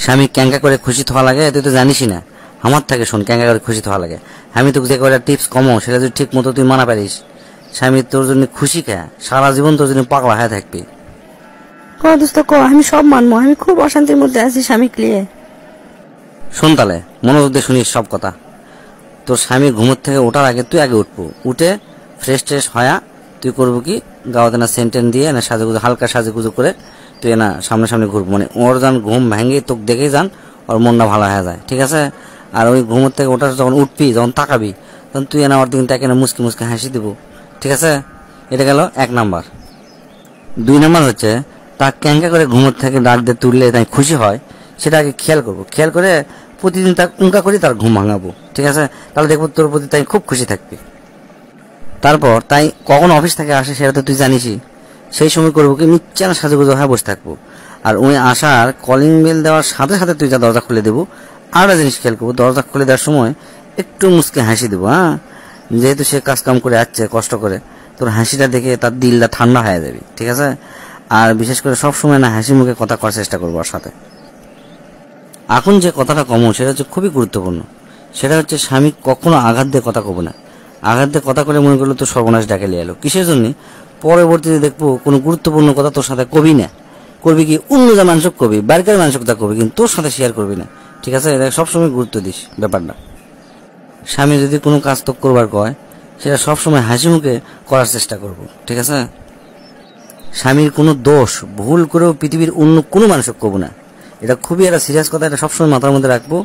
স্বামী ক্যাঙ্কা করে খুশি থাকা লাগে, তুই তো জানিসই না। আমার থেকে শোন, ক্যাঙ্কা করে খুশি থাকা লাগে। আমি তোকে যে কয়টা টিপস কমো সেটা যদি ঠিক মতো তুই মানা পারিস, স্বামী তোর জন্য খুশি খা, সারা জীবন তোর জন্য পাগলা হয়ে থাকবি। দোস্ত ক, আমি সব মানবো। আমি খুব অশান্তির মধ্যে আছি স্বামী ক্লিয়ে। শোন তাহলে, মনোযোগ দিয়ে শুনিস সব কথা। তোর স্বামী ঘুমোর থেকে ওঠার আগে তুই আগে উঠবো, উঠে ফ্রেশ ট্রেশ হয়া তুই করবো কি, গাওয়াতে না সেন্টেন দিয়ে না সাজুগুজু হালকা সাজুগুজু করে তুই না সামনে সামনে ঘুরবো, মানে ওর যান ঘুম ভেঙে তোকে দেখেই যান ওর মনটা ভালো হয়ে যায়, ঠিক আছে? আর ওই ঘুমোর থেকে ওঠার যখন উঠবি, যখন তাকাবি, তখন তুই না ওর দিকে তাকে না মুসকি মুসকি হাসি দিব, ঠিক আছে? এটা গেল 1 নাম্বার। 2 নাম্বার হচ্ছে তা ক্যাঙ্কা করে ঘুমোর থেকে ডাক দিয়ে তুললে তাই খুশি হয়, সেটা আগে খেয়াল করবো। খেয়াল করে প্রতিদিন তার উঙ্কা করে তার ঘুম ভাঙাবো, ঠিক আছে? তাহলে দেখবো তোর প্রতি তাই খুব খুশি থাকবি। তারপর তাই কখন অফিস থেকে আসে সেটা তো তুই জানিসই, সেই সময় করবো কি মিথ্যা না সাজুগুজু হয়ে বসে থাকবো। আর উনি আসার কলিং বেল দেওয়ার সাথে সাথে তুই যা দরজা খুলে দেবো। আর একটা জিনিস খেয়াল করবো, দরজা খুলে দেওয়ার সময় একটু মুসকে হাসি দেবো। হ্যাঁ, যেহেতু সে কাজ কাম করে আসছে কষ্ট করে, তোর হাসিটা দেখে তার দিলটা ঠান্ডা হয়ে যাবে, ঠিক আছে? আর বিশেষ করে সবসময় না হাসি মুখে কথা করার চেষ্টা করবো ওর সাথে। এখন যে কথাটা কমো সেটা হচ্ছে খুবই গুরুত্বপূর্ণ। সেটা হচ্ছে স্বামী কখনো আঘাত দিয়ে কথা কব না। আঘাত দিয়ে কথা করে মনে করলো তো সর্বনাশ ডাকে লিয়ে এলো। কিসের জন্য? পরবর্তীতে দেখবো কোনো গুরুত্বপূর্ণ কথা তোর সাথে কবি না, করবি কি অন্য যা মানুষ কবি, বাইরের মানুষ কথা কবি, কিন্তু তোর সাথে শেয়ার করবি না, ঠিক আছে? এটা সবসময় গুরুত্ব দিস ব্যাপারটা। স্বামী যদি কোনো কাজ তো করবার কয় সেটা সবসময় হাসি মুখে করার চেষ্টা করব, ঠিক আছে? স্বামীর কোনো দোষ ভুল করেও পৃথিবীর অন্য কোনো মানুষকে কব না। এটা খুবই একটা সিরিয়াস কথা, এটা সবসময় মাথার মধ্যে রাখবো।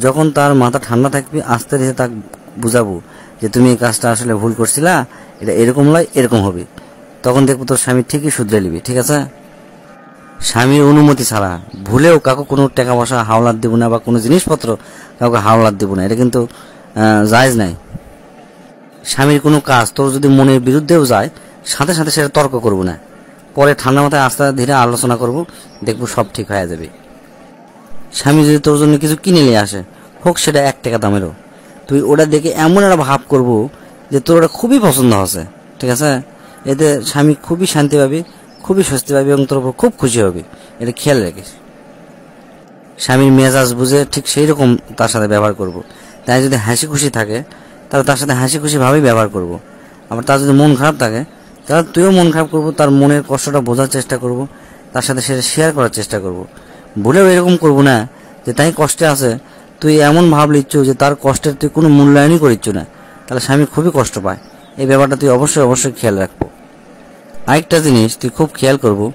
যখন তার মাথা ঠান্ডা থাকবে আস্তে ধীরে তাকে বুঝাবো যে তুমি এই কাজটা আসলে ভুল করছিলা, এটা এরকম নয় এরকম হবে, তখন দেখবো তোর স্বামী ঠিকই শুধরে নিবি, ঠিক আছে? স্বামীর অনুমতি ছাড়া ভুলেও কাউকে কোনো টাকা পয়সা হাওলাত দেবো না, বা কোনো জিনিসপত্র কাউকে হাওলাত দেবো না, এটা কিন্তু জায়েজ নাই। স্বামীর কোনো কাজ তোর যদি মনের বিরুদ্ধেও যায়, সাথে সাথে সেটা তর্ক করবো না, পরে ঠান্ডা মাথায় আস্তে ধীরে আলোচনা করব, দেখবো সব ঠিক হয়ে যাবে। স্বামী যদি তোর জন্য কিছু কিনে নিয়ে আসে, হোক সেটা 1 টাকা দামেরও, তুই ওটা দেখে এমন একটা ভাব করবো যে তোর ওটা খুবই পছন্দ হচ্ছে, ঠিক আছে? এতে স্বামী খুবই শান্তি পাবি, খুবই স্বস্তি পাবি এবং তোর উপর খুব খুশি হবে। এটা খেয়াল রাখিস। স্বামীর মেজাজ বুঝে ঠিক সেই রকম তার সাথে ব্যবহার করব। তাই যদি হাসি খুশি থাকে তাহলে তার সাথে হাসি খুশি ভাবেই ব্যবহার করব। আবার তার যদি মন খারাপ থাকে তাহলে তুইও মন খারাপ করবো, তার মনের কষ্টটা বোঝার চেষ্টা করব, তার সাথে সেটা শেয়ার করার চেষ্টা করব। ভুলেও এরকম করব না যে তাই কষ্টে আছে তুই এমন ভাব লিচ্ছ যে তার কষ্টের তুই কোনো মূল্যায়নই করিচ্ছ না, তাহলে স্বামী খুবই কষ্ট পায়। এই ব্যাপারটা তুই অবশ্যই অবশ্যই খেয়াল রাখবো। আরেকটা জিনিস তুই খুব খেয়াল করবো,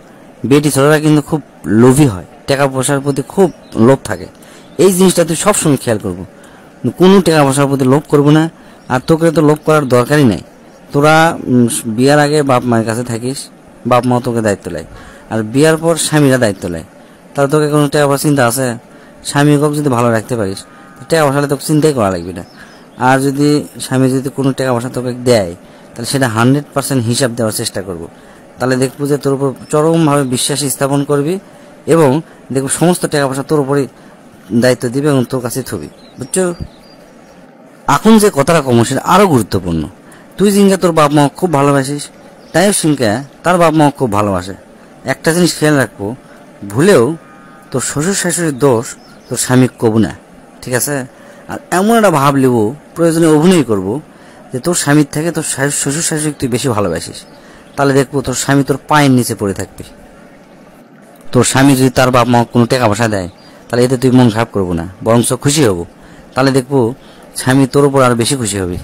বেটি ছেলেরা কিন্তু খুব লোভী হয়, টাকা পয়সার প্রতি খুব লোভ থাকে। এই জিনিসটা তুই সবসময় খেয়াল করবো, কোনো টাকা পয়সার প্রতি লোভ করবো না। আর তোকে তো লোভ করার দরকারই নাই। তোরা বিয়ার আগে বাপ মায়ের কাছে থাকিস, বাপ মা তোকে দায়িত্ব নেয়, আর বিয়ার পর স্বামীরা দায়িত্ব নেয়। তাহলে তোকে কোনো টাকা পয়সা চিন্তা আছে? স্বামীকে যদি ভালো রাখতে পারিস, টাকা পয়সালে তোকে চিন্তাই করা লাগবে না। আর যদি স্বামী যদি কোনো টাকা পয়সা তোকে দেয়, তাহলে সেটা 100% হিসাব দেওয়ার চেষ্টা করবো। তাহলে দেখবো যে তোর উপর চরমভাবে বিশ্বাস স্থাপন করবি এবং দেখবো সমস্ত টাকা পয়সা তোর উপরই দায়িত্ব দিবে এবং তোর কাছে থবি, বুঝছো? এখন যে কথাটা কম সেটা আরো গুরুত্বপূর্ণ। তুই জিঙ্গা তোর বাপ মা খুব ভালোবাসিস, তাইও সিংকা তার বাপ মা খুব ভালোবাসে। একটা জিনিস খেয়াল রাখবো, ভুলেও তোর শ্বশুর শাশুড়ির দোষ তোর স্বামী কব না, ঠিক আছে? আর এমন একটা ভাব লিব, প্রয়োজনে অভিনয় করবো যে তোর স্বামীর থেকে তোর শ্বশুর শাশুড়ি তুই বেশি ভালোবাসিস। তাহলে দেখবো তোর স্বামী তোর পায়ের নিচে পড়ে থাকবে। তোর স্বামী যদি তার বাপ মা কোনো টাকা পয়সা দেয়, তাহলে এতে তুই মন খারাপ করবো না, বরং খুশি হবো। তাহলে দেখবো স্বামী তোর উপর আরো বেশি খুশি হবে।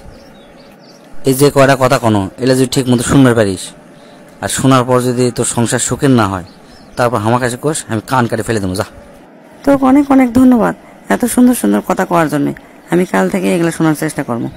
এই যে কয়টা কথা কোনো এলে যদি ঠিক মতো শুনতে পারিস, আর শোনার পর যদি তোর সংসার সুখের না হয়, তারপর আমার কাছে কোষ, আমি কান কাটে ফেলে দেবো। যা, তোকে অনেক অনেক ধন্যবাদ এত সুন্দর সুন্দর কথা কওয়ার জন্য। আমি কাল থেকে এগুলো শোনার চেষ্টা করবো।